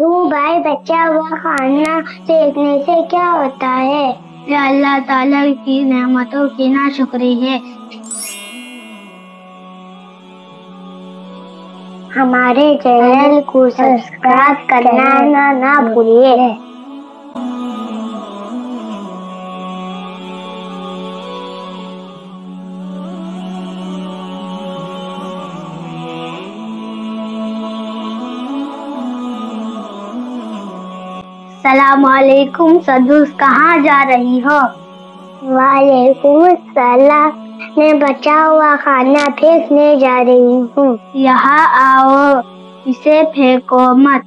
تو بھائی بچا ہوا کھانا پھینکنے سے کیا ہوتا ہے؟ یہ اللہ تعالیٰ کی نعمتوں کی ناشکری ہے۔ ہمارے چینل کو سبسکرائب کرنا نہ بھولیے۔ السلام علیکم سدوس، کہاں جا رہی ہو؟ وعلیکم السلام، میں بچا ہوا کھانا پھینکنے جا رہی ہوں۔ یہاں آؤ، اسے پھینکو مت،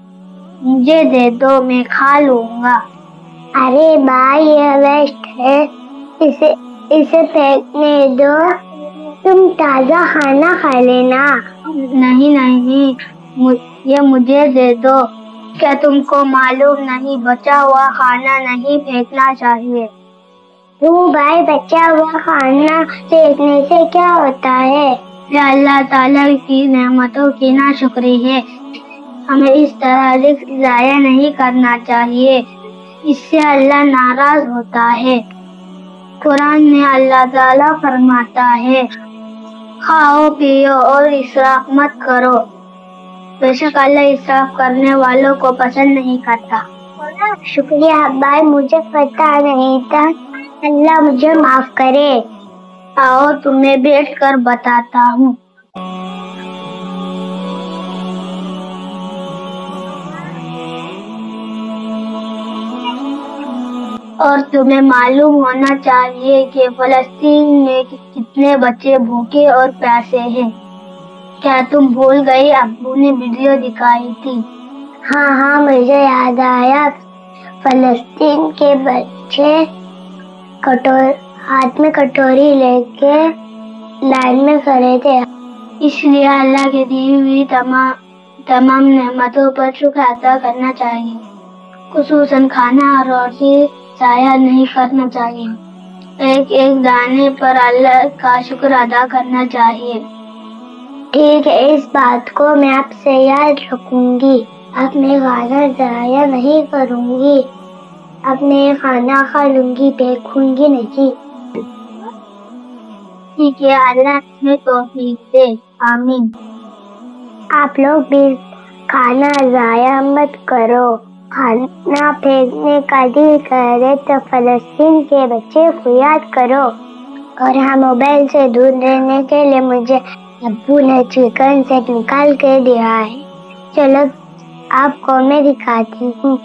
مجھے دے دو، میں کھا لوں گا۔ ارے بھائی، یہ ویسٹ ہے، اسے پھینکنے دو، تم تازہ کھانا کھا لینا۔ نہیں، یہ مجھے دے دو۔ کیا تم کو معلوم نہیں بچا ہوا کھانا نہیں پھینکنا چاہیے؟ تو بھائی بچا ہوا کھانا پھینکنے سے کیا ہوتا ہے؟ یہ اللہ تعالیٰ کی نعمتوں کی ناشکری ہے۔ ہمیں اس طرح رزق ضائع نہیں کرنا چاہیے، اس سے اللہ ناراض ہوتا ہے۔ قرآن میں اللہ تعالیٰ فرماتا ہے، کھاؤ پیو اور اسراف مت کرو، بے شک اللہ اسراف کرنے والوں کو پسند نہیں کرتا۔ شکریہ بھائی، مجھے پتا نہیں تھا، اللہ مجھے معاف کرے۔ آؤ تمہیں بیٹھ کر بتاتا ہوں۔ اور تمہیں معلوم ہونا چاہیے کہ فلسطین میں کتنے بچے بھوکے اور پیاسے ہیں۔ کیا تم بھول گئی؟ ابو نے ویڈیو دکھائی تھی۔ ہاں، مجھے یاد آیا، فلسطین کے بچے ہاتھ میں کٹوری لے کے لائن میں کھڑے تھے۔ اس لیے اللہ کی دی ہوئی تمام نعمتوں پر شکر ادا کرنا چاہیے، خصوصاً کھانا اور روٹی ضائع نہیں کرنا چاہیے۔ ایک دانے پر اللہ کا شکر ادا کرنا چاہیے۔ ٹھیک ہے، اس بات کو میں آپ سے یاد رکھوں گی۔ اب میں کھانا ضائع نہیں کروں گی، اب میں کھانا کھا لوں گی، پھینکوں گی نہیں۔ ٹھیک ہے، اللہ ہمیں توفیق دے، آمین۔ آپ لوگ بھی کھانا ضائع مت کرو۔ کھانا پھینکنے کا دل کرے تو فلسطین کے بچے کو یاد کرو۔ اور ہاں، موبائل سے دور رہنے کے لیے مجھے ابو نے چکن سے نکال کے دیا ہے۔ چلو آپ کو میں دکھاتی ہوں۔